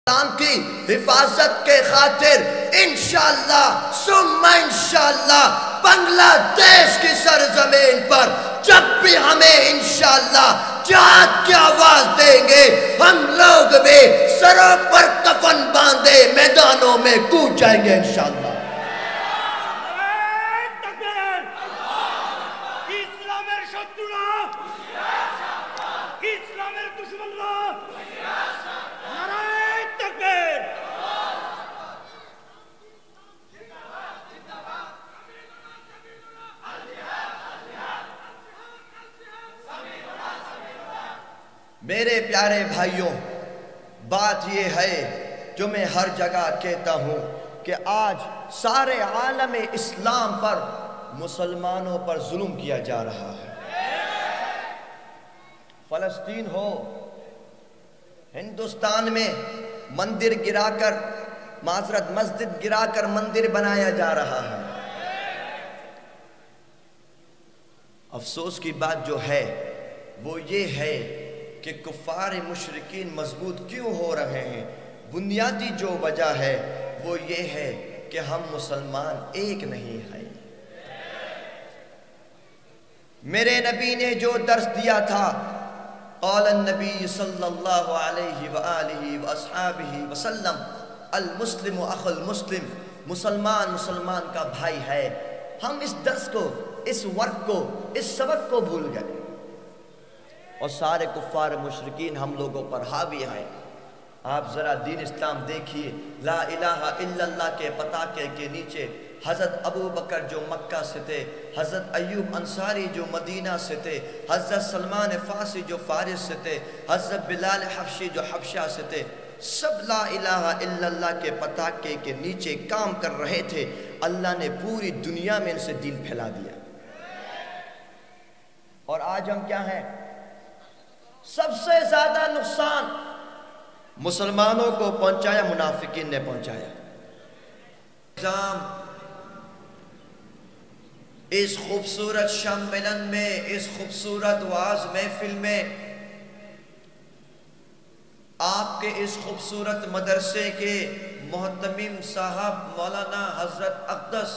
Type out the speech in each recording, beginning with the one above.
اسلام کی حفاظت کے خاطر انشاءاللہ ثم انشاءاللہ بنگلہ دیش کی سرزمین پر جب بھی ہمیں انشاءاللہ جہاد کی آواز دیں گے، ہم لوگ بھی سروں پر کفن باندھے میدانوں میں کود جائیں گے انشاءاللہ۔ میرے پیارے بھائیوں، بات یہ ہے جو میں ہر جگہ کہتا ہوں کہ آج سارے عالم اسلام پر مسلمانوں پر ظلم کیا جا رہا ہے۔ فلسطین ہو، ہندوستان میں مندر گرا کر مسجد گرا کر مندر بنایا جا رہا ہے۔ افسوس کی بات جو ہے وہ یہ ہے کہ کفار مشرکین مضبوط کیوں ہو رہے ہیں؟ بنیادی جو وجہ ہے وہ یہ ہے کہ ہم مسلمان ایک نہیں ہیں۔ میرے نبی نے جو درس دیا تھا، قال النبی صلی اللہ علیہ وآلہ وآصحابہ وسلم المسلم اخو المسلم، مسلمان مسلمان کا بھائی ہے۔ ہم اس درس کو، اس ورک کو، اس سبق کو بھول گئے اور سارے کفار مشرکین ہم لوگوں پر حاوی ہیں۔ آپ ذرا دین اسلام دیکھیے، لا الہ الا اللہ کے پتاکے کے نیچے حضرت ابو بکر جو مکہ سے تھے، حضرت ایوب انصاری جو مدینہ سے تھے، حضرت سلمان فارسی جو فارس سے تھے، حضرت بلال حبشی جو حبشہ سے تھے، سب لا الہ الا اللہ کے پتاکے کے نیچے کام کر رہے تھے۔ اللہ نے پوری دنیا میں ان سے دین پھیلا دیا۔ اور آج ہم کیا ہیں؟ سب سے زیادہ نقصان مسلمانوں کو پہنچایا منافقین نے پہنچایا۔ اس خوبصورت شام ملن میں، اس خوبصورت واعظ محفل میں، آپ کے اس خوبصورت مدرسے کے محتمم صاحب مولانا حضرت اقدس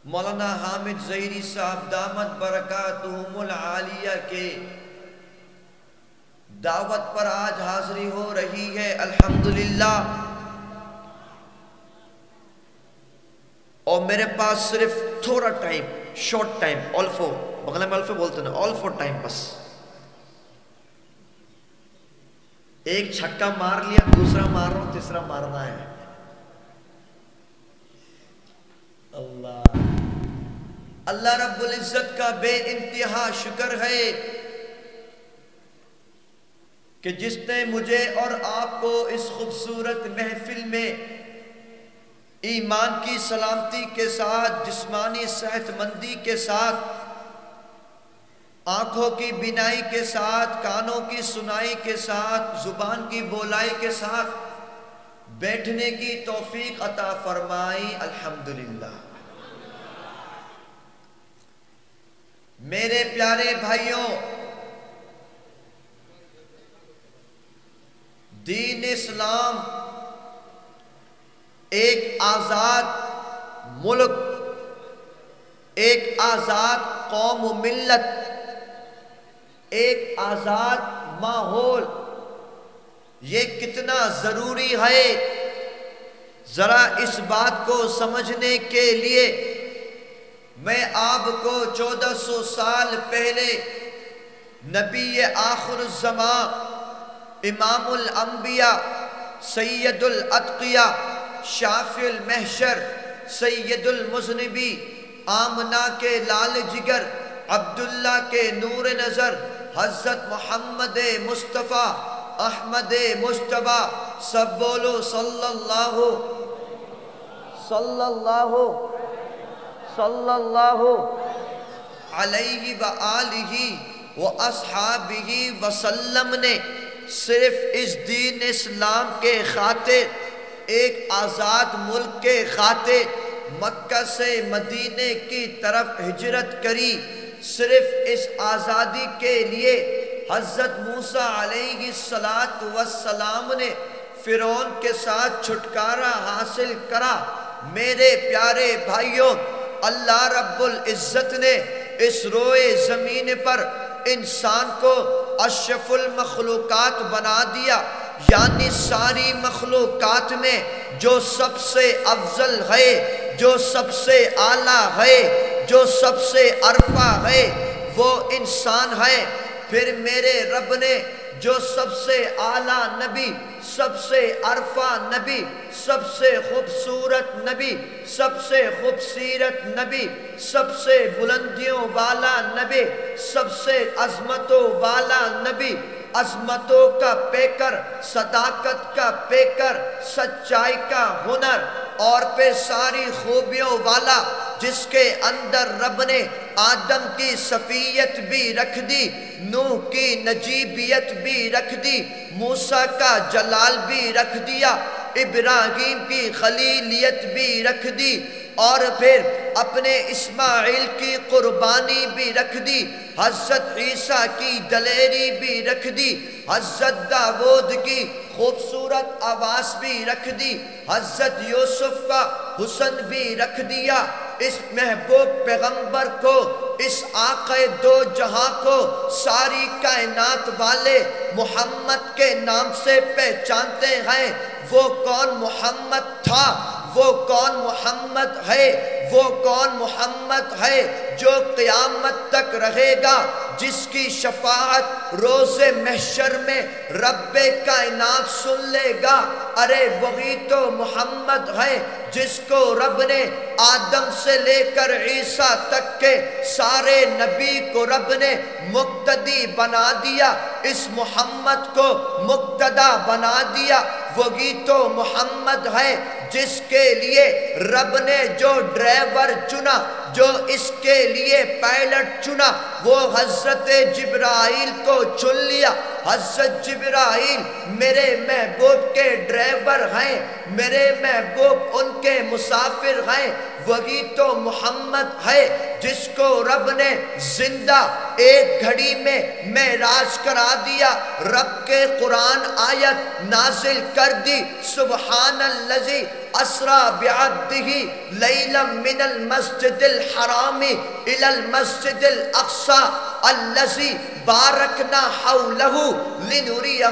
مولانا حامد ظہیری صاحب دامت برکاتہم العالیہ کے دعوت پر آج حاضری ہو رہی ہے، الحمدللہ۔ اور میرے پاس صرف تھوڑا ٹائم، شارٹ ٹائم، آلفو، بغلہ میں آلفو بولتے ہیں، آلفو ٹائم، بس ایک چھکا مار لیا، دوسرا مار رہا ہوں، تیسرا مارنا ہے۔ اللہ رب العزت کا بے انتہا شکر ہے کہ جس نے مجھے اور آپ کو اس خوبصورت محفل میں ایمان کی سلامتی کے ساتھ، جسمانی صحت مندی کے ساتھ، آنکھوں کی بینائی کے ساتھ، کانوں کی سنائی کے ساتھ، زبان کی بولائی کے ساتھ بیٹھنے کی توفیق عطا فرمائی، الحمدللہ۔ میرے پیارے بھائیوں، دین اسلام ایک آزاد ملک، ایک آزاد قوم و ملت، ایک آزاد ماحول، یہ کتنا ضروری ہے، ذرا اس بات کو سمجھنے کے لیے میں آپ کو 1400 سال پہلے نبی آخر الزمان، امام الانبیاء، سید الاتقیاء، شافع المحشر، سید المذنبی، آمنہ کے لال جگر، عبداللہ کے نور نظر، حضرت محمد مصطفیٰ، احمد مجتبیٰ، سب بولو صلی اللہ علیہ وآلہ واصحابہ وسلم نے صرف اس دین اسلام کے خاطر، ایک آزاد ملک کے خاطر مکہ سے مدینے کی طرف ہجرت کری۔ صرف اس آزادی کے لیے حضرت موسیٰ علیہ السلام نے فرعون کے ساتھ چھٹکارا حاصل کرا۔ میرے پیارے بھائیوں، اللہ رب العزت نے اس روئے زمین پر انسان کو اشرف المخلوقات بنا دیا، یعنی ساری مخلوقات میں جو سب سے افضل ہے، جو سب سے اعلیٰ ہے، جو سب سے عرفہ ہے، وہ انسان ہے۔ پھر میرے رب نے جو سب سے اعلیٰ نبی، سب سے عرفہ نبی، سب سے خوبصورت نبی، سب سے خوبصورت نبی، سب سے بلندیوں والا نبی، سب سے عظمتوں والا نبی، عظمتوں کا پیکر، صداقت کا پیکر، سچائی کا ہنر، اور پھر ساری خوبیوں والا، جس کے اندر رب نے آدم کی صفیت بھی رکھ دی، نوح کی نجیبیت بھی رکھ دی، موسیٰ کا جلال بھی رکھ دیا، ابراہیم کی خلیلیت بھی رکھ دی، اور پھر اپنے اسماعیل کی قربانی بھی رکھ دی، حضرت عیسیٰ کی دلیری بھی رکھ دی، حضرت داؤد کی خوبصورت آواز بھی رکھ دی، حضرت یوسف کا حسن بھی رکھ دیا۔ اس محبوب پیغمبر کو، اس آقا دو جہاں کو ساری کائنات والے محمد کے نام سے پہچانتے ہیں۔ وہ کون محمد تھا، وہ کون محمد ہے، وہ کون محمد ہے جو قیامت تک رہے گا، جس کی شفاعت روز محشر میں رب کائنات سن لے گا۔ ارے وہی تو محمد ہے جس کو رب نے آدم سے لے کر عیسیٰ تک کے سارے نبی کو رب نے مقتدی بنا دیا، اس محمد کو مقتدا بنا دیا۔ وہی تو محمد ہے جس کے لیے رب نے جو ڈرائیور چنا، جو اس کے لیے پائلٹ چنا، وہ حضرت جبرائیل کو چن لیا۔ حضرت جبرائیل میرے محبوب کے ڈرائیور ہیں، میرے محبوب ان کے مسافر ہیں۔ وہی تو محمد ہے جس کو رب نے زندہ ایک گھڑی میں معراج کرا دیا، رب کے قرآن آیت نازل کر دی، سبحان الذی اسریٰ بعبدہ لیلا من المسجد الحرام الی المسجد الاقصی الذی بارکنا حولہ لنریہ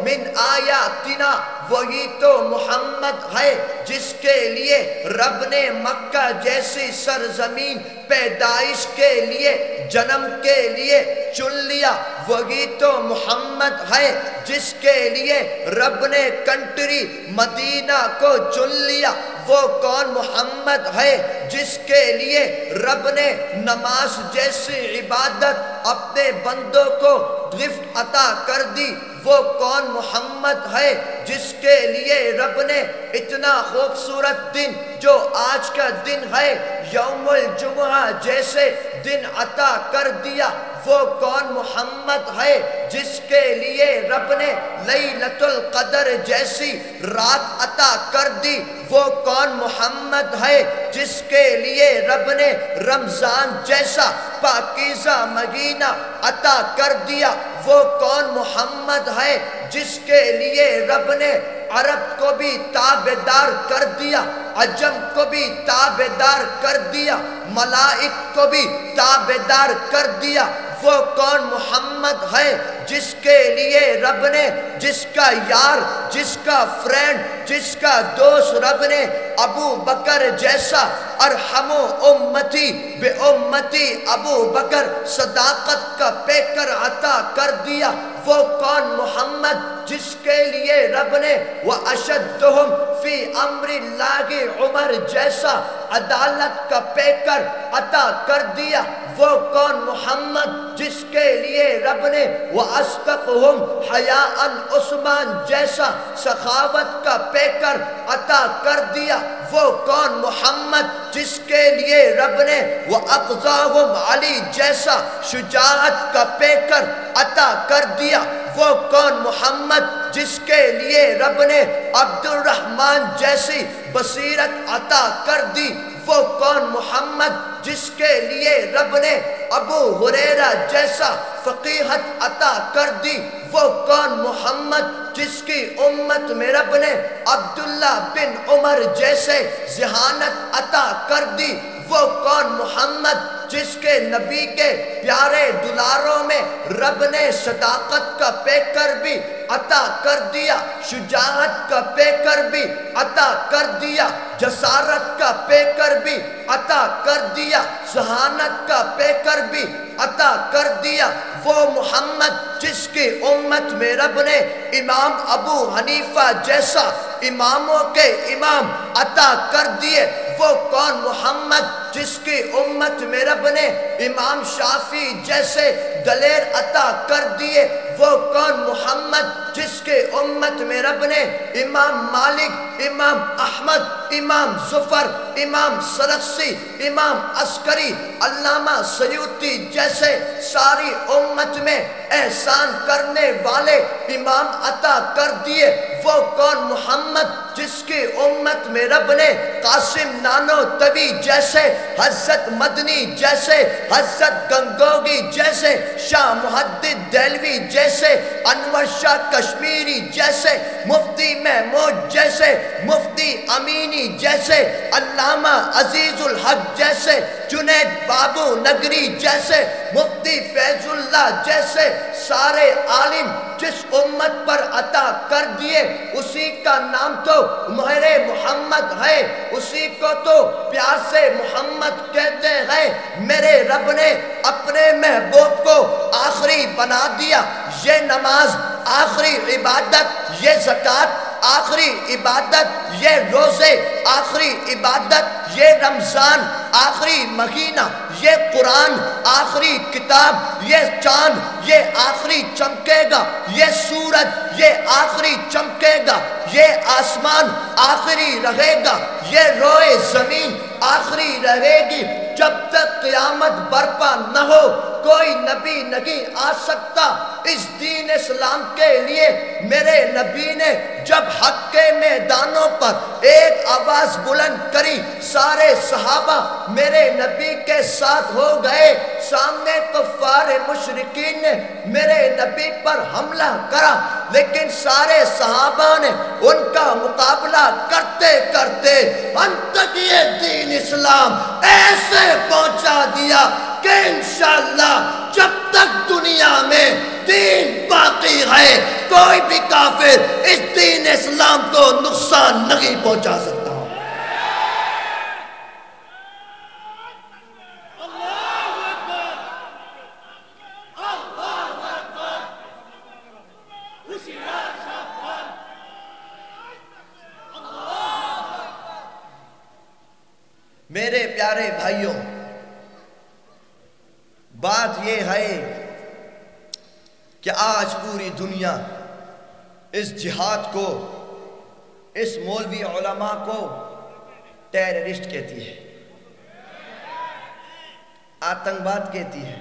من آیاتنا۔ وہی تو محمد ہے جس کے لیے رب نے مکہ جیسی سرزمین پیدائش کے لیے، جنم کے لیے چن لیا۔ وہی تو محمد ہے جس کے لیے رب نے کنٹری مدینہ کو چن لیا۔ وہ کون محمد ہے جس کے لیے رب نے نماز جیسی عبادت اپنے بندوں کو گفٹ عطا کر دی۔ وہ کون محمد ہے جس کے لیے رب نے اتنا خوبصورت دن جو آج کا دن ہے، یوم الجمعہ جیسے دن عطا کر دیا۔ وہ کون محمد ہے جس کے لیے رب نے لیلۃ القدر جیسی رات عطا کر دی۔ وہ کون محمد ہے جس کے لیے رب نے رمضان جیسا پاکیزہ مہینہ عطا کر دیا۔ وہ کون محمد ہے جس کے لیے رب نے عرب کو بھی تابعدار کر دیا، عجم کو بھی تابعدار کر دیا، ملائک کو بھی تابعدار کر دیا۔ وہ کون محمد ہے جس کے لیے رب نے، جس کا یار، جس کا فرینڈ، جس کا دوست رب نے ابو بکر جیسا ارحم امتی بے امتی ابو بکر صداقت کا پیکر عطا کر دیا۔ وہ کون محمد جس کے لیے رب نے وَأَشَدُّهُمْ فِي أَمْرِ اللَّهِ عمر جیسا عدالت کا پیکر عطا کر دیا۔ وہ کون محمد جس کے لیے رب نے وَأَصْدَقُهُمْ حَيَاءً عثمان جیسا سخاوت کا پیکر عطا کر دیا۔ وہ کون محمد جس کے لیے رب نے وَأَقْضَاهُمْ علی جیسا شجاعت کا پیکر عطا کر دیا۔ وہ کون محمد جس کے لیے رب نے عبد الرحمن جیسی بصیرت عطا کر دی۔ وہ کون محمد جس کے لیے رب نے ابو ہریرہ جیسا فقیہت عطا کر دی۔ وہ کون محمد جس کی امت میں رب نے عبداللہ بن عمر جیسے ذہانت عطا کر دی، وہ کون محمد جس کے نبی کے پیارے دلاروں میں رب نے صداقت کا پیکر بھی عطا کر دیا، شجاعت کا پیکر بھی عطا کر دیا، جسارت کا پیکر بھی عطا کر دیا، ذہانت کا پیکر بھی عطا کر دیا، وہ محمد جس کی امت میں رب نے امام ابو حنیفہ جیسا اماموں کے امام عطا کر دیے، وہ کون محمد جس کی امت میں رب نے امام شافعی جیسے دلیر عطا کر دیے، وہ کون محمد جس کے امت میں رب نے امام مالک، امام احمد، امام ظفر، امام سرخسی، امام عسکری، علامہ سیوطی جیسے ساری امت میں احسان کرنے والے امام عطا کر دیے، وہ کون محمد جس کی امت میں رب نے قاسم نانوتوی جیسے، حضرت مدنی جیسے، حضرت گنگوگی جیسے، شاہ محدث دہلوی جیسے، انور شاہ کشمیری جیسے، مفتی محمود جیسے، مفتی امینی جیسے، علامہ عزیز الحق جیسے، جنید بابو نگری جیسے، مفتی فیض اللہ جیسے سارے عالم جس امت پر عطا کر دیے، اسی کا نام تو مہر محمد ہے، اسی کو تو پیار سے محمد کہتے ہیں۔ میرے رب نے اپنے محبوب کو آخری بنا دیا، یہ نماز آخری عبادت، یہ زکوٰۃ آخری عبادت، یہ روزے آخری عبادت، یہ رمضان آخری مہینہ، یہ قرآن آخری کتاب، یہ چاند یہ آخری چمکے گا، یہ سورج یہ آخری چمکے گا، یہ آسمان آخری رہے گا، یہ روئے زمین آخری رہے گی، جب تک قیامت برپا نہ ہو کوئی نبی نہیں آ سکتا۔ اس دین اسلام کے لیے میرے نبی نے جب حق کے میدانوں پر ایک آواز بلند کری، سارے صحابہ میرے نبی کے ساتھ ہو گئے، سامنے کفار مشرکین نے میرے نبی پر حملہ کرا، لیکن سارے صحابہ نے ان کا مقابلہ کرتے کرتے انت تک یہ دین اسلام ایسے پہنچا دیا کہ انشاءاللہ جب تک دنیا میں دین باقی ہے کوئی بھی کافر اس دین اسلام کو نقصان نہیں پہنچا سکتا۔ میرے پیارے بھائیوں، بات یہ ہے کہ آج پوری دنیا اس جہاد کو، اس مولوی علماء کو ٹیررسٹ کہتی ہے، آتنکواد کہتی ہے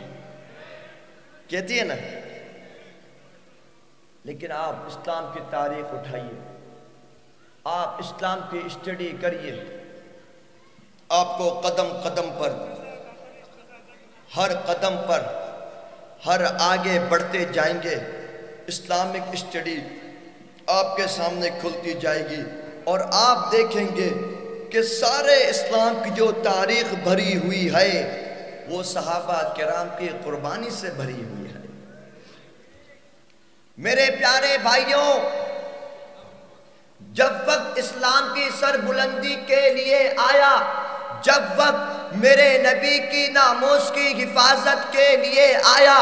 نا، لیکن آپ اسلام کی تاریخ اٹھائیے، آپ اسلام کی اسٹڈی کریے، آپ کو قدم قدم پر، ہر قدم پر، ہر آگے بڑھتے جائیں گے اسلامک اسٹڈی آپ کے سامنے کھلتی جائے گی، اور آپ دیکھیں گے کہ سارے اسلام کی جو تاریخ بھری ہوئی ہے وہ صحابہ کرام کی قربانی سے بھری ہوئی ہے۔ میرے پیارے بھائیوں، جب وقت اسلام کی سربلندی کے لیے آیا، جب وقت میرے نبی کی ناموس کی حفاظت کے لیے آیا،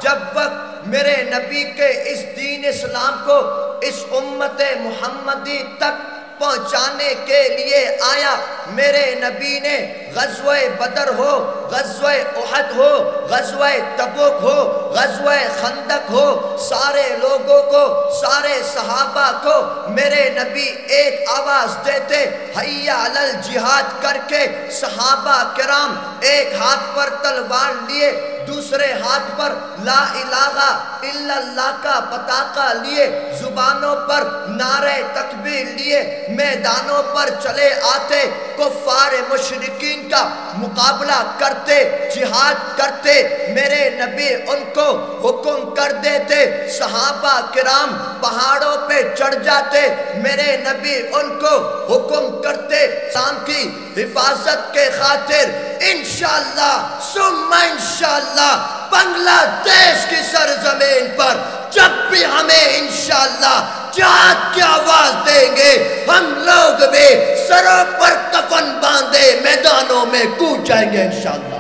جب وقت میرے نبی کے اس دین اسلام کو اس امت محمدی تک پہنچانے کے لیے آیا، میرے نبی نے غزوہ بدر ہو، غزوہ احد ہو، غزوہ تبوک ہو، غزوہ خندق ہو، سارے لوگوں کو، سارے صحابہ کو میرے نبی ایک آواز دیتے حی علی الجہاد کر کے، صحابہ کرام ایک ہاتھ پر تلوار لیے دوسرے ہاتھ پر لا الہ الا اللہ کا پتاقہ لیے، زبانوں پر نعرے تکبیر لیے میدانوں پر چلے آتے، کفار مشرکین کا مقابلہ کرتے، جہاد کرتے۔ میرے نبی ان کو حکم کر دیتے، صحابہ کرام پہاڑوں پہ چڑھ جاتے، میرے نبی ان کو حکم کرتے اسلام کی حفاظت کے خاطر انشاءاللہ ثم انشاءاللہ بنگلہ دیش کی سرزمین پر جب بھی ہمیں انشاءاللہ جہاد کی آواز دیں گے، ہم لوگ بھی سروں پر کفن باندھے میدانوں میں کود جائیں گے انشاءاللہ۔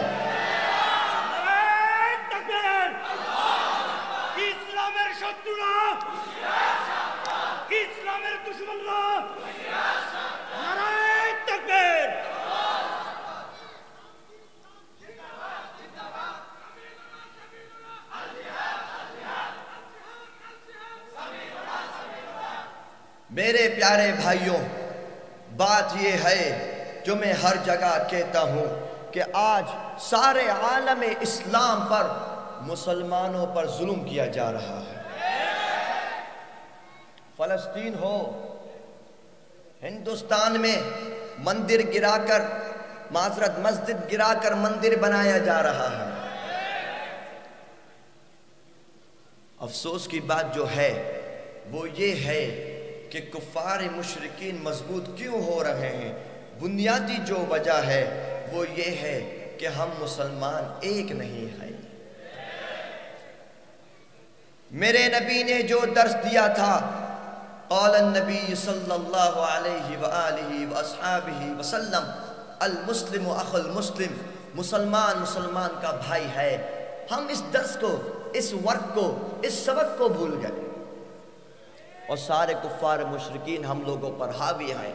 میرے پیارے بھائیوں، بات یہ ہے جو میں ہر جگہ کہتا ہوں کہ آج سارے عالم اسلام پر مسلمانوں پر ظلم کیا جا رہا ہے۔ فلسطین ہو، ہندوستان میں مندر گرا کر، معذرت مسجد گرا کر مندر بنایا جا رہا ہے۔ افسوس کی بات جو ہے وہ یہ ہے کہ کفار مشرکین مضبوط کیوں ہو رہے ہیں؟ بنیادی جو وجہ ہے وہ یہ ہے کہ ہم مسلمان ایک نہیں ہیں۔ میرے نبی نے جو درس دیا تھا، قال النبی صلی اللہ علیہ وآلہ واصحابہ وسلم المسلم اخو المسلم، مسلمان مسلمان کا بھائی ہے، ہم اس درس کو، اس ورک کو، اس سبق کو بھول گئے اور سارے کفار مشرکین ہم لوگوں پر حاوی ہیں۔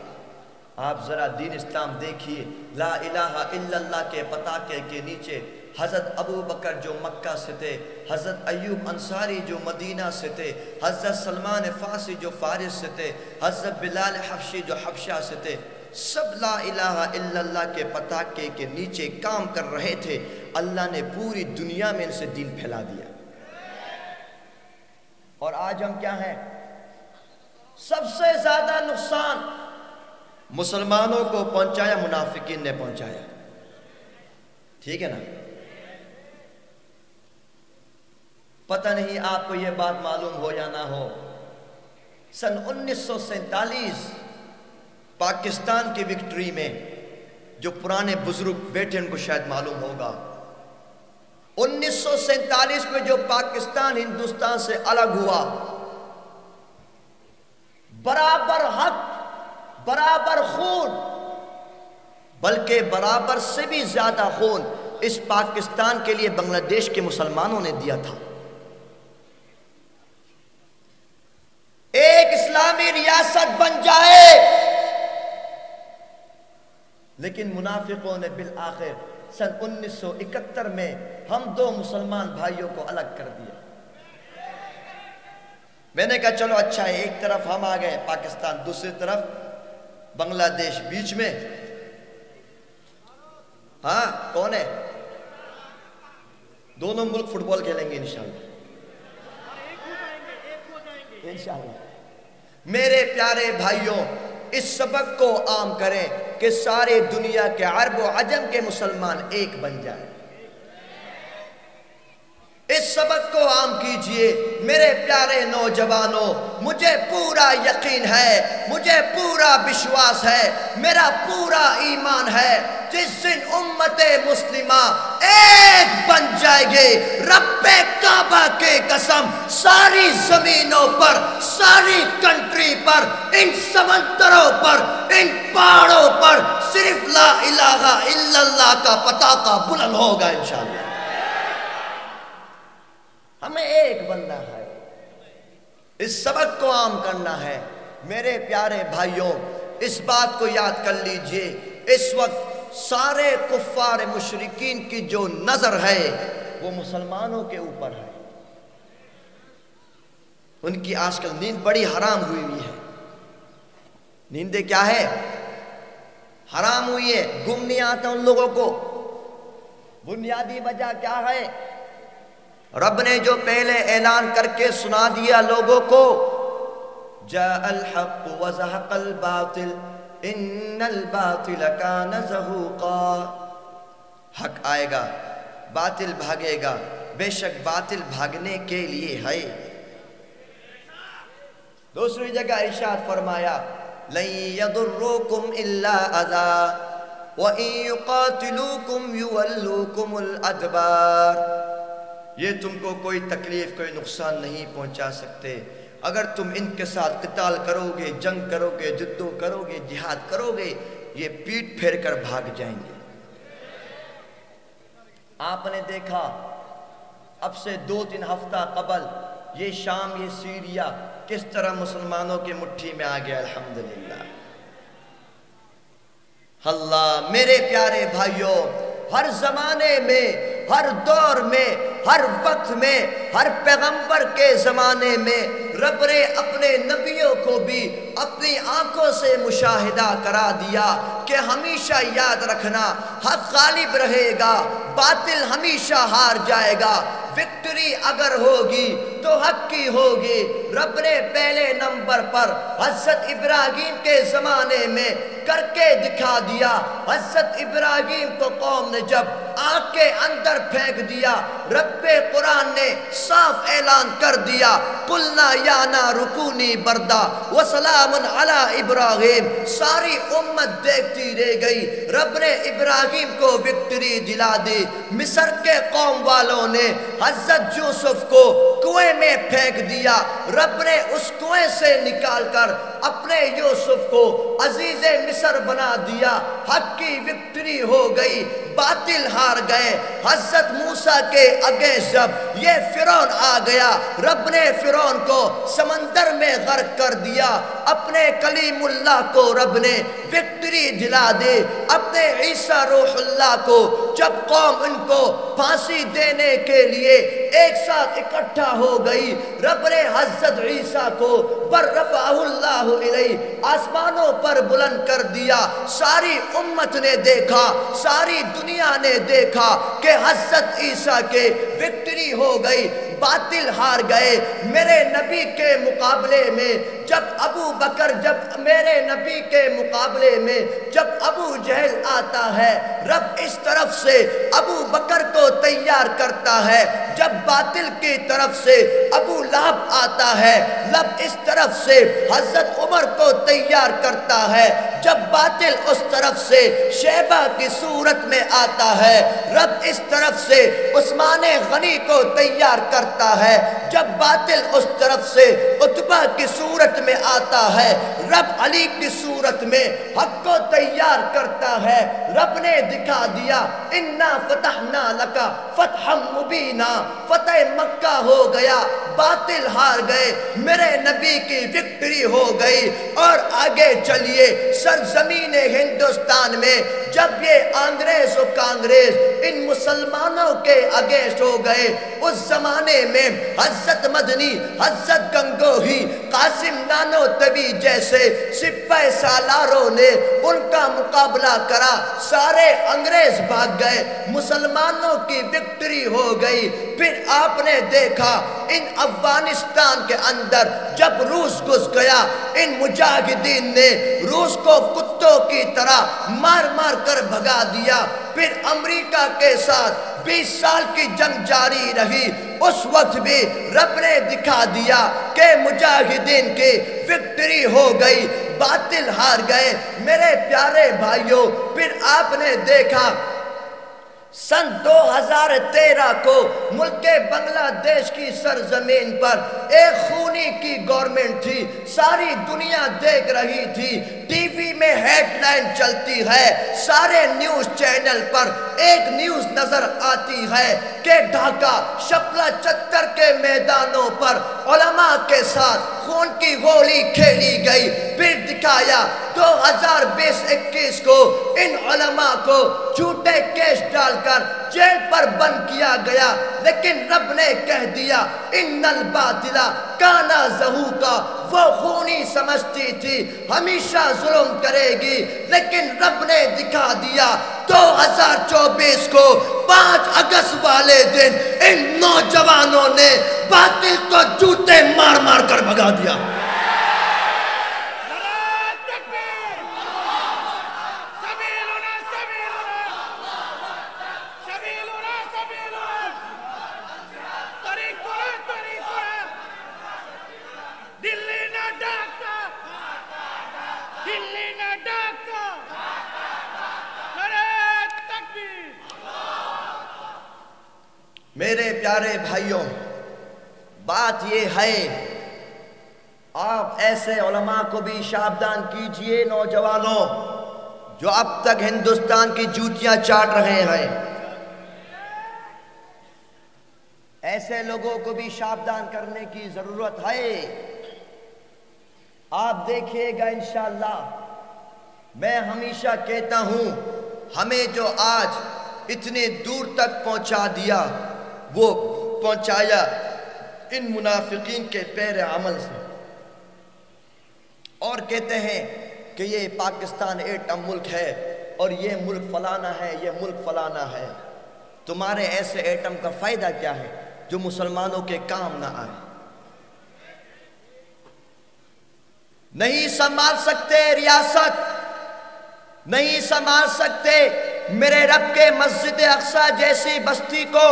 آپ ذرا دین اسلام دیکھیے، لا الہ الا اللہ کے پتاکے کے نیچے حضرت ابو بکر جو مکہ سے تھے، حضرت ایوب انصاری جو مدینہ سے تھے، حضرت سلمان فارسی جو فارس سے تھے، حضرت بلال حبشی جو حبشہ سے تھے، سب لا الہ الا اللہ کے پتاکے کے نیچے کام کر رہے تھے۔ اللہ نے پوری دنیا میں ان سے دین پھیلا دیا۔ اور آج ہم کیا ہیں؟ سب سے زیادہ نقصان مسلمانوں کو پہنچایا منافقین نے پہنچایا، ٹھیک ہے نا؟ پتہ نہیں آپ کو یہ بات معلوم ہو یا نہ ہو، سن 1947 پاکستان کی وکٹری میں، جو پرانے بزرگ بیٹھے ان کو شاید معلوم ہوگا، 1947 میں جو پاکستان ہندوستان سے الگ ہوا، برابر حق، برابر خون، بلکہ برابر سے بھی زیادہ خون اس پاکستان کے لیے بنگلہ دیش کے مسلمانوں نے دیا تھا۔ ایک اسلامی ریاست بن جائے، لیکن منافقوں نے بالآخر سن 1971 میں ہم دو مسلمان بھائیوں کو الگ کر دیا۔ میں نے کہا چلو اچھا ہے، ایک طرف ہم آ گئے پاکستان، دوسری طرف بنگلہ دیش، بیچ میں ہاں کون ہے؟ دونوں ملک فٹ بال کھیلیں گے انشاءاللہ، انشاءاللہ۔ میرے پیارے بھائیوں، اس سبق کو عام کریں کہ سارے دنیا کے عرب و عجم کے مسلمان ایک بن جائیں۔ اس سبق کو عام کیجئے میرے پیارے نوجوانوں۔ مجھے پورا یقین ہے، مجھے پورا وشواس ہے، میرا پورا ایمان ہے، جس دن امت مسلمہ ایک بن جائے گے، رب کعبہ کے قسم ساری زمینوں پر، ساری کنٹری پر، ان سمندروں پر، ان پہاڑوں پر صرف لا الہ الا اللہ کا پتاقہ بلند ہوگا انشاءاللہ۔ ہمیں ایک بننا ہے، اس سبق کو عام کرنا ہے۔ میرے پیارے بھائیوں، اس بات کو یاد کر لیجئے، اس وقت سارے کفار مشرکین کی جو نظر ہے وہ مسلمانوں کے اوپر ہے۔ ان کی آج کل نیند بڑی حرام ہوئی ہے۔ نیندیں کیا ہے؟ حرام ہوئی ہے، گم نہیں آتا ان لوگوں کو۔ بنیادی وجہ کیا ہے؟ رب نے جو پہلے اعلان کر کے سنا دیا لوگوں کو، جاء الحق وزهق الباطل ان الباطل کان زہوقا، حق آئے گا باطل بھاگے گا، بے شک باطل بھاگنے کے لیے ہے۔ دوسری جگہ ارشاد فرمایا لن يضروكم الا اذى وان يقاتلوكم يولوكم الادبار، یہ تم کو کوئی تکلیف کوئی نقصان نہیں پہنچا سکتے، اگر تم ان کے ساتھ قتال کرو گے، جنگ کرو گے، جدو کرو گے، جہاد کرو گے، یہ پیٹ پھیر کر بھاگ جائیں گے۔ آپ نے دیکھا اب سے 2-3 ہفتہ قبل یہ شام، یہ سیریا کس طرح مسلمانوں کی مٹھی میں آ گیا، الحمدللہ۔ اللہ میرے پیارے بھائیوں، ہر زمانے میں، ہر دور میں، ہر وقت میں، ہر پیغمبر کے زمانے میں رب نے اپنے نبیوں کو بھی اپنی آنکھوں سے مشاہدہ کرا دیا کہ ہمیشہ یاد رکھنا حق غالب رہے گا، باطل ہمیشہ ہار جائے گا، وکٹری اگر ہوگی تو حق کی ہوگی۔ رب نے پہلے نمبر پر حضرت ابراہیم کے زمانے میں کر کے دکھا دیا۔ حضرت ابراہیم کو قوم نے جب آگ کے اندر پھینک دیا، رب قرآن نے صاف اعلان کر دیا قلنا یا نار کونی بردا وسلام علی ابراہیم۔ ساری امت دیکھتی رہ گئی، رب نے ابراہیم کو وکٹری دلا دی۔ مصر کے قوم والوں نے حضرت یوسف کو کنویں میں پھینک دیا، رب نے اس کنویں سے نکال کر اپنے یوسف کو عزیز مصر بنا دیا۔ حق کی وکٹری ہو گئی، باطل ہار گئے۔ حضرت موسیٰ کے اگینسٹ جب یہ فرعون آ گیا، رب نے فرعون کو سمندر میں غرق کر دیا، اپنے کلیم اللہ کو رب نے وکٹری دلا دی۔ اپنے عیسیٰ روح اللہ کو جب قوم ان کو پھانسی دینے کے لیے ایک ساتھ اکٹھا ہو گئی، رب نے حضرت عیسیٰ کو برفعہ اللہ علیہ آسمانوں پر بلند کر دیا۔ ساری امت نے دیکھا، ساری دنیا نے دیکھا کہ حضرت عیسیٰ کے وکٹری ہو گئی، باطل ہار گئے۔ میرے نبی کے مقابلے میں جب ابو بکر، جب میرے نبی کے مقابلے میں جب ابو جہل آتا ہے، رب اس طرف سے ابو بکر کو تیار کرتا ہے، جب باطل کی طرف سے ابو لہب آتا ہے، رب اس طرف سے حضرت عمر کو تیار کرتا ہے، جب باطل اس طرف سے شیبہ کی صورت میں آتا ہے، رب اس طرف سے عثمان غنی کو تیار کرتا ہے، جب باطل اس طرف سے عتبہ کی صورت میں آتا ہے، رب علی کی صورت میں حق کو تیار کرتا ہے۔ رب نے دکھا دیا انا فتحنا لکا فتحا مبینا، فتح مکہ ہو گیا، باطل ہار گئے، میرے نبی کی وکٹری ہو گئی۔ اور آگے چلیے سرزمین ہندوستان میں جب یہ انگریز و کانگریس ان مسلمانوں کے اگینسٹ ہو گئے، اس زمانے میں حضرت مدنی، حضرت گنگوہی، قاسم نانوتوی جیسے سپاہ سالاروں نے ان کا مقابلہ کرا، سارے انگریز بھاگ گئے، مسلمانوں کی وکٹری ہو گئی۔ پھر آپ نے دیکھا ان افغانستان کے اندر جب روس گھس گیا، ان مجاہدین نے روس کو کتوں کی طرح مار مار کر بھگا دیا۔ پھر امریکہ کے ساتھ 20 سال کی جنگ جاری رہی، اس وقت بھی رب نے دکھا دیا کہ مجاہدین کی وکٹری ہو گئی، باطل ہار گئے۔ میرے پیارے بھائیوں، پھر آپ نے دیکھا سن 2013 کو ملک بنگلہ دیش کی سرزمین پر ایک خونی کی گورنمنٹ تھی، ساری دنیا دیکھ رہی تھی، ٹی وی میں ہیڈ لائن چلتی ہے، سارے نیوز چینل پر ایک نیوز نظر آتی ہے کہ ڈھاکہ شپلا چتر کے میدانوں پر علماء کے ساتھ خون کی گولی کھیلی گئی۔ پھر دکھایا. 2021 کو ان علماء کو جھوٹے کیس ڈال کر جیل پر بند کیا گیا، لیکن رب نے کہہ دیا ان الباطل کان زہوقا. وہ خونی سمجھتی تھی ہمیشہ ظلم کرے گی، لیکن رب نے دکھا دیا 2024 کو 5 اگست والے دن ان نوجوانوں نے باطل کو جوتے مار مار کر بھگا دیا. میرے پیارے بھائیوں، بات یہ ہے، آپ ایسے علماء کو بھی ساودھان کیجئے نوجوانوں جو اب تک ہندوستان کی جوتیاں چاٹ رہے ہیں. ایسے لوگوں کو بھی ساودھان کرنے کی ضرورت ہے. آپ دیکھیے گا انشاءاللہ. میں ہمیشہ کہتا ہوں ہمیں جو آج اتنے دور تک پہنچا دیا وہ پہنچایا ان منافقین کے پیر عمل سے. اور کہتے ہیں کہ یہ پاکستان ایٹم ملک ہے اور یہ ملک فلانا ہے، یہ ملک فلانا ہے. تمہارے ایسے ایٹم کا فائدہ کیا ہے جو مسلمانوں کے کام نہ آئے؟ نہیں سنبھال سکتے ریاست، نہیں سنبھال سکتے میرے رب کے مسجد اقصی جیسی بستی کو،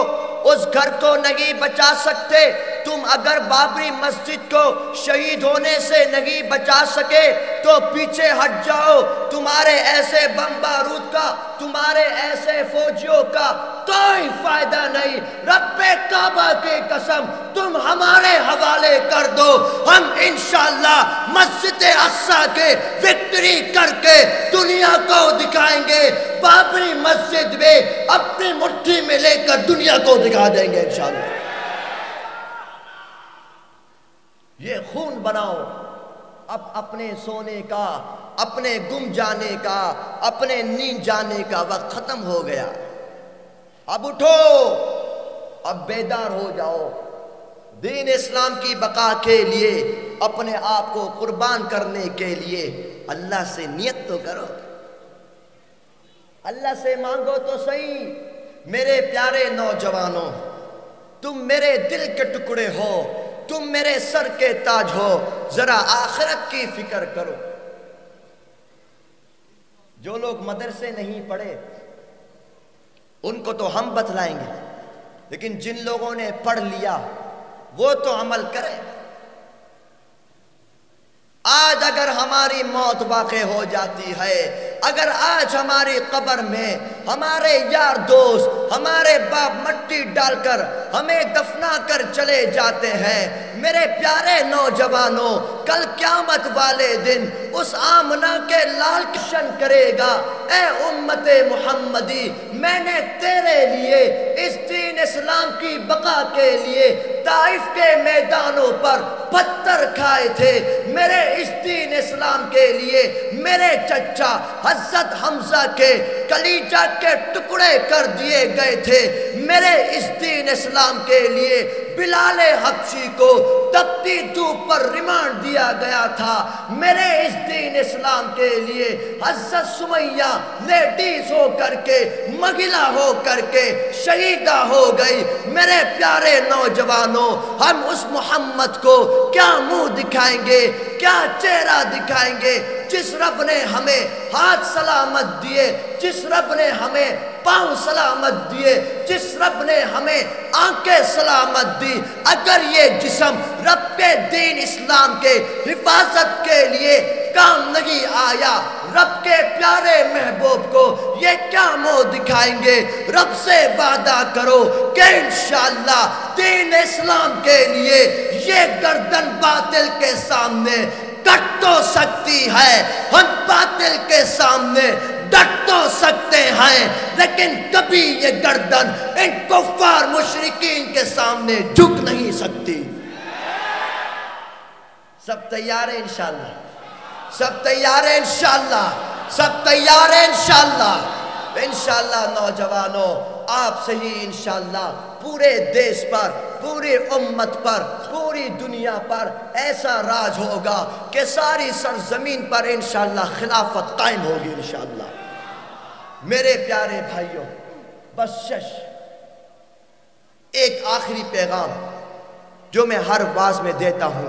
اس گھر کو نہیں بچا سکتے. تم اگر بابری مسجد کو شہید ہونے سے نہیں بچا سکے تو پیچھے ہٹ جاؤ. تمہارے ایسے بم بارود کا، تمہارے ایسے فوجیوں کا کوئی فائدہ نہیں. رب کعبہ کی قسم تم ہمارے حوالے کر دو، ہم انشاءاللہ مسجد اقصی کے وکٹری کر کے دنیا کو دکھائیں گے. بابری مسجد میں اپنی مٹھی میں لے کر دنیا کو دکھا دیں گے انشاءاللہ. یہ خون بناؤ. اب اپنے سونے کا، اپنے گم جانے کا، اپنے نیند جانے کا وقت ختم ہو گیا. اب اٹھو، اب بیدار ہو جاؤ. دین اسلام کی بقا کے لیے، اپنے آپ کو قربان کرنے کے لیے اللہ سے نیت تو کرو، اللہ سے مانگو تو صحیح. میرے پیارے نوجوانوں، تم میرے دل کے ٹکڑے ہو، تم میرے سر کے تاج ہو. ذرا آخرت کی فکر کرو. جو لوگ مدرسے نہیں پڑھے ان کو تو ہم بتلائیں گے، لیکن جن لوگوں نے پڑھ لیا وہ تو عمل کرے. آج اگر ہماری موت واقع ہو جاتی ہے، اگر آج ہماری قبر میں ہمارے یار دوست، ہمارے باپ مٹی ڈال کر ہمیں دفنا کر چلے جاتے ہیں، میرے پیارے نوجوانوں، کل قیامت والے دن اس آمنہ کے لال کشن کرے گا، اے امت محمدی، میں نے تیرے لیے اس دین اسلام کی بقا کے لیے طائف کے میدانوں پر پتھر کھائے تھے. میرے اس دین اسلام کے لیے میرے چچا حضرت حمزہ کے کلیجہ کے ٹکڑے کر دیے گئے تھے. میرے اس دین اسلام کے لیے بلال حبشی کو تپتی دھوپ پر ریمانڈ دیا گیا تھا. میرے اس دین اسلام کے لیے حضرت سمیہ لیڈیز ہو کر کے، مغلہ ہو کر کے شہیدہ ہو گئی. میرے پیارے نوجوانوں، ہم اس محمد کو کیا منہ دکھائیں گے، کیا چہرہ دکھائیں گے جس رب نے ہمیں ہاتھ سلامت دیے، جس رب نے ہمیں پاؤں سلامت دیے، جس رب نے ہمیں آنکھیں سلامت دی. اگر یہ جسم رب کے دین اسلام کے حفاظت کے لیے کام نہیں آیا، رب کے پیارے محبوب کو یہ کیا منہ دکھائیں گے؟ رب سے وعدہ کرو کہ انشاءاللہ دین اسلام کے لیے یہ گردن باطل کے سامنے کٹ تو سکتی ہے، ہم باطل کے سامنے ڈٹ تو سکتے ہیں، لیکن کبھی یہ گردن ان کفار مشرکین کے سامنے جھک نہیں سکتی. سب تیار ہیں انشاءاللہ؟ سب تیار ہیں انشاءاللہ؟ سب تیار ہیں انشاءاللہ؟ انشاءاللہ نوجوانوں آپ سے ہی انشاءاللہ پورے دیش پر، پوری امت پر، پوری دنیا پر ایسا راج ہوگا کہ ساری سرزمین پر انشاءاللہ خلافت قائم ہوگی انشاءاللہ۔ میرے پیارے بھائیوں، بخشش ایک آخری پیغام جو میں ہر واز میں دیتا ہوں،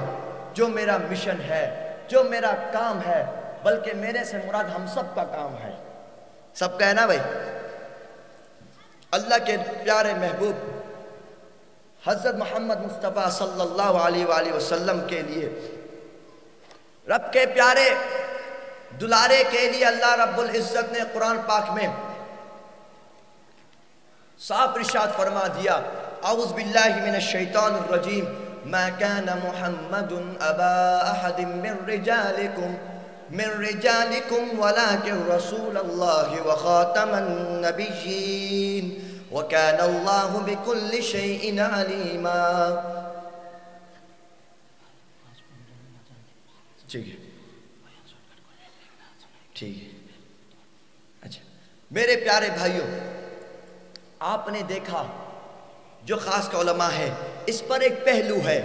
جو میرا مشن ہے، جو میرا کام ہے، بلکہ میرے سے مراد ہم سب کا کام ہے، سب کا ہے نا بھائی۔ اللہ کے پیارے محبوب حضرت محمد مصطفیٰ صلی اللہ علیہ وآلہ وسلم کے لیے، رب کے پیارے دلارے کے لیے اللہ رب العزت نے قرآن پاک میں صاف ارشاد فرما دیا، اعوذ باللہ من الشیطان الرجیم، ما كان محمد ابا احد من رجالكم ولكن رسول الله وخاتم النبيين وكان الله بكل شيء عليما۔ ٹھیک ہے، اچھا میرے پیارے بھائیوں، آپ نے دیکھا جو خاص کا علماء ہے، اس پر ایک پہلو ہے،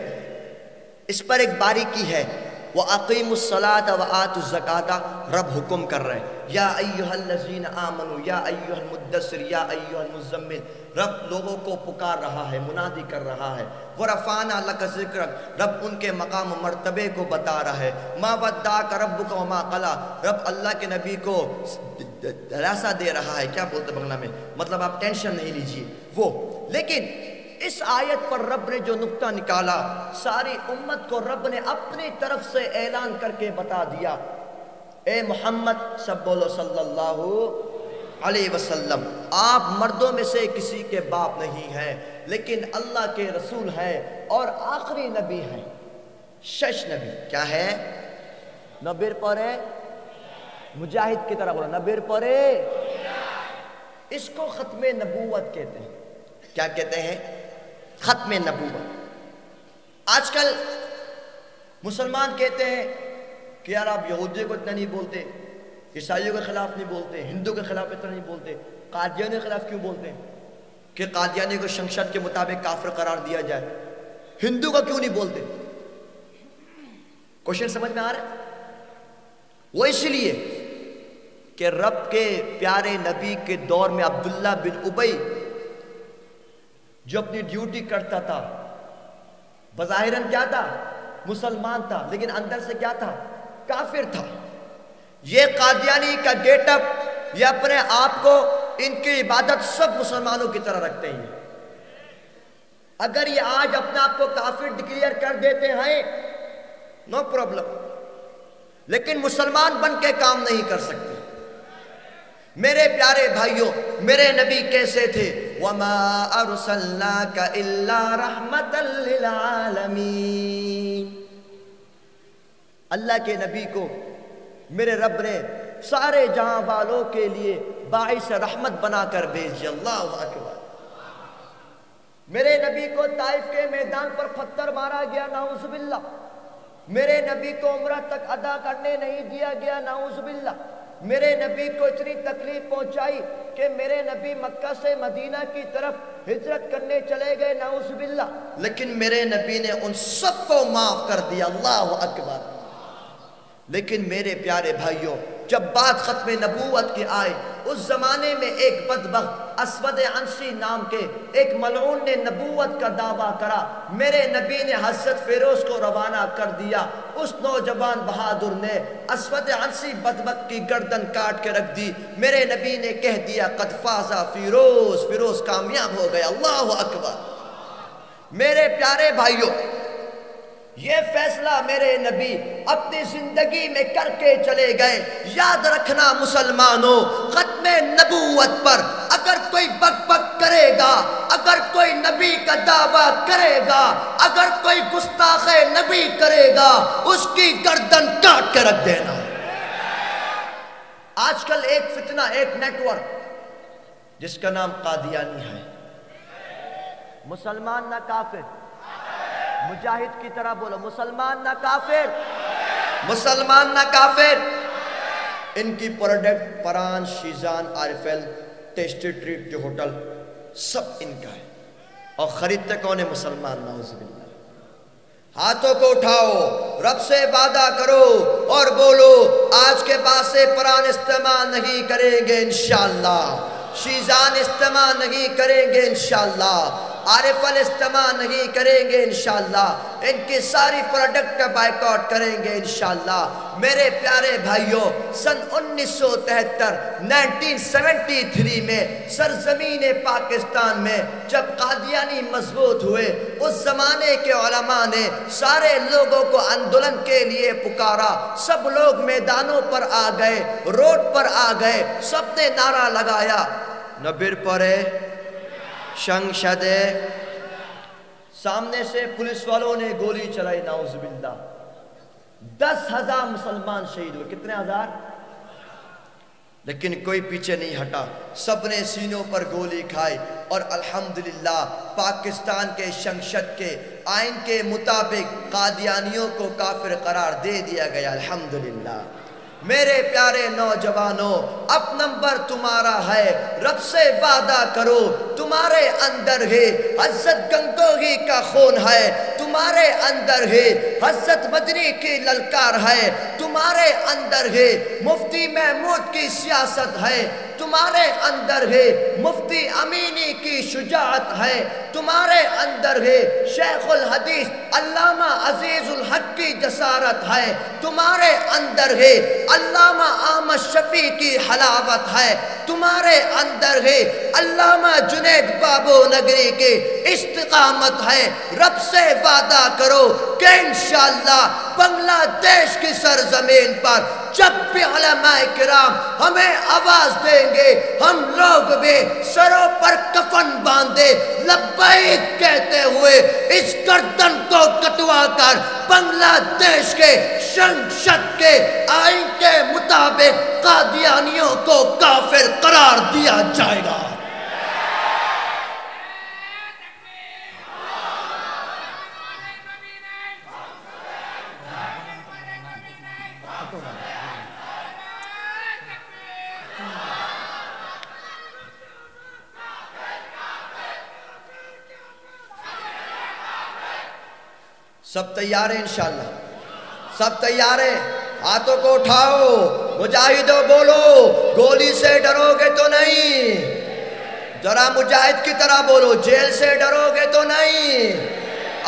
اس پر ایک باریکی ہے، وَأَقِيمُوا الصَّلَاةَ وَآتُوا الزَّكَاةَ، رب حکم کر رہے ہیں، یا ایہا الذین آمنوا، یا ایہا المدثر، یا ایہا المزمل، رب لوگوں کو پکار رہا ہے، منادی کر رہا ہے، وَرَفَعْنَا لَكَ ذِكْرَكَ، رب ان کے مقام و مرتبے کو بتا رہا ہے، مَا وَدَّعَكَ رَبُّكَ وَمَا قَلَىٰ، رب اللہ کے نبی کو دلاسا دے رہا ہے، کیا بولتے بنگلہ میں، مطلب آپ ٹینشن نہیں لیجئے وہ۔ لیکن اس آیت پر رب نے جو نقطہ نکالا، ساری امت کو رب نے اپنی طرف سے اعلان کر کے بتا دیا، اے محمد سب بولو صلی اللہ علیہ وسلم، آپ مردوں میں سے کسی کے باپ نہیں ہیں، لیکن اللہ کے رسول ہیں اور آخری نبی ہیں، شش نبی، کیا ہے؟ نبیر پورے مجاہد کی طرح بولو، نبیر پورے، اس کو ختم نبوت کہتے ہیں۔ کیا کہتے ہیں؟ ختم نبوت۔ آج کل مسلمان کہتے ہیں کہ یار آپ یہودیوں کو اتنا نہیں بولتے، عیسائیوں کے خلاف نہیں بولتے، ہندو کے خلاف اتنا نہیں بولتے، قادیانیوں کے خلاف کیوں بولتے ہیں؟ کہ قادیانی کو شمشاد کے مطابق کافر قرار دیا جائے، ہندو کا کیوں نہیں بولتے؟ کوشچن سمجھ میں آ رہا ہے؟ وہ اس لیے کہ رب کے پیارے نبی کے دور میں عبداللہ بن ابی جو اپنی ڈیوٹی کرتا تھا، بظاہراً کیا تھا؟ مسلمان تھا، لیکن اندر سے کیا تھا؟ کافر تھا۔ یہ قادیانی کا گیٹ اپ، یہ اپنے آپ کو، ان کی عبادت سب مسلمانوں کی طرح رکھتے ہیں۔ اگر یہ آج اپنے آپ کو کافر ڈکلیئر کر دیتے ہیں، نو پرابلم، لیکن مسلمان بن کے کام نہیں کر سکتے۔ میرے پیارے بھائیوں، میرے نبی کیسے تھے؟ وَمَا أَرْسَلْنَاكَ إِلَّا رَحْمَةً لِّلْعَالَمِينَ، اللہ کے نبی کو میرے رب نے سارے جہاں والوں کے لیے باعث رحمت بنا کر بھیجی۔ اللہ اکبر۔ میرے نبی کو طائف کے میدان پر پتھر مارا گیا، نعوذ باللہ۔ میرے نبی کو عمرہ تک ادا کرنے نہیں دیا گیا، نعوذ باللہ۔ میرے نبی کو اتنی تکلیف پہنچائی کہ میرے نبی مکہ سے مدینہ کی طرف ہجرت کرنے چلے گئے، نعوذ باللہ، لیکن میرے نبی نے ان سب کو معاف کر دیا۔ اللہ اکبر۔ لیکن میرے پیارے بھائیوں، جب بات ختم نبوت کی آئی، اس زمانے میں ایک بدبخت اسود عنسی نام کے ایک ملعون نے نبوت کا دعویٰ کرا۔ میرے نبی نے حضرت فیروز کو روانہ کر دیا۔ اس نوجوان بہادر نے اسود عنسی بدبخت کی گردن کاٹ کے رکھ دی۔ میرے نبی نے کہہ دیا قد فاز فیروز، فیروز کامیاب ہو گیا۔ اللہ اکبر۔ میرے پیارے بھائیوں، یہ فیصلہ میرے نبی اپنی زندگی میں کر کے چلے گئے۔ یاد رکھنا مسلمانوں، ختم نبوت پر اگر کوئی بک بک کرے گا، اگر کوئی نبی کا دعویٰ کرے گا، اگر کوئی گستاخ نبی کرے گا، اس کی گردن کاٹ کے رکھ دینا۔ آج کل ایک فتنہ، ایک نیٹ ورک جس کا نام قادیانی ہے، مسلمان نہ کافر، مجاہد کی طرح بولو، مسلمان نہ کافر، مسلمان نہ کافر. ان کی پروڈکٹ پران، شیزان، آرفیل، ٹیسٹی ٹریٹ جو ہوٹل سب ان کا ہے، اور خریدتے کون ہے؟ مسلمان. نعوذ باللہ. ہاتھوں کو اٹھاؤ، رب سے وعدہ کرو اور بولو آج کے بعد سے پران استعمال نہیں کریں گے انشاءاللہ، شیزان استعمال نہیں کریں گے انشاءاللہ، عارفل استعمال نہیں کریں گے انشاءاللہ، ان کی ساری پروڈکٹ کا بائیکاٹ کریں گے انشاءاللہ. میرے پیارے بھائیوں، سن 1973 میں سرزمین پاکستان میں جب قادیانی مضبوط ہوئے، اس زمانے کے علماء نے سارے لوگوں کو آندولن کے لیے پکارا. سب لوگ میدانوں پر آ گئے، روڈ پر آ گئے، سب نے نعرہ لگایا نبیر پرے شنگ شدے. سامنے سے پولیس والوں نے گولی چلائی. نعوذ باللہ. 10,000 مسلمان شہید ہوئے. کتنے ہزار؟ لیکن کوئی پیچھے نہیں ہٹا، سب نے سینوں پر گولی کھائی، اور الحمدللہ پاکستان کے شنگشد کے آئین کے مطابق قادیانیوں کو کافر قرار دے دیا گیا. الحمدللہ. میرے پیارے نوجوانوں، اب نمبر تمہارا ہے. رب سے وعدہ کرو، تمہارے اندر ہے حضرت گنگوہی کا خون ہے، تمہارے اندر ہے حضرت مدنی کی للکار ہے، تمہارے اندر ہے مفتی محمود کی سیاست ہے، تمہارے اندر ہے مفتی امینی کی شجاعت ہے، تمہارے اندر ہے شیخ الحدیث علامہ عزیز الحق کی جسارت ہے، تمہارے اندر ہے علامہ احمد شفیع کی حلاوت ہے، تمہارے اندر ہے علامہ جنید بابو نگری کی استقامت ہے. رب سے وعدہ کرو کہ انشاءاللہ بنگلہ دیش کی سرزمین پر جب بھی علماء کرام ہمیں آواز دیں گے، ہم لوگ بھی سروں پر کفن باندھے لبیک کہتے ہوئے اس گردن کو کٹوا کر بنگلہ دیش کے شنگشد کے آئین کے مطابق قادیانیوں کو کافر قرار دیا جائے گا. سب تیار ہیں انشاءاللہ؟ سب تیار ہیں؟ ہاتھوں کو اٹھاؤ، مجاہدوں بولو گولی سے ڈرو گے تو نہیں، ذرا مجاہد کی طرح بولو جیل سے ڈرو گے تو نہیں،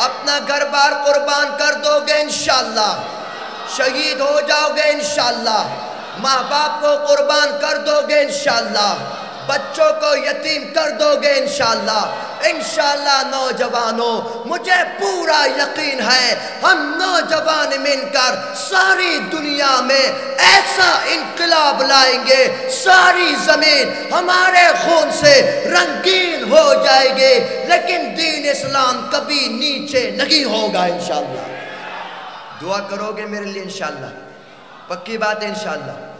اپنا گھر بار قربان کر دو گے انشاءاللہ، شہید ہو جاؤ گے انشاءاللہ، ماں باپ کو قربان کر دو گے انشاءاللہ، بچوں کو یتیم کر دو گے انشاءاللہ. انشاءاللہ نوجوانوں، مجھے پورا یقین ہے ہم نوجوان مل کر ساری دنیا میں ایسا انقلاب لائیں گے، ساری زمین ہمارے خون سے رنگین ہو جائے گے، لیکن دین اسلام کبھی نیچے نہیں ہوگا انشاءاللہ. دعا کرو گے میرے لیے انشاءاللہ؟ پکی بات ہے انشاءاللہ.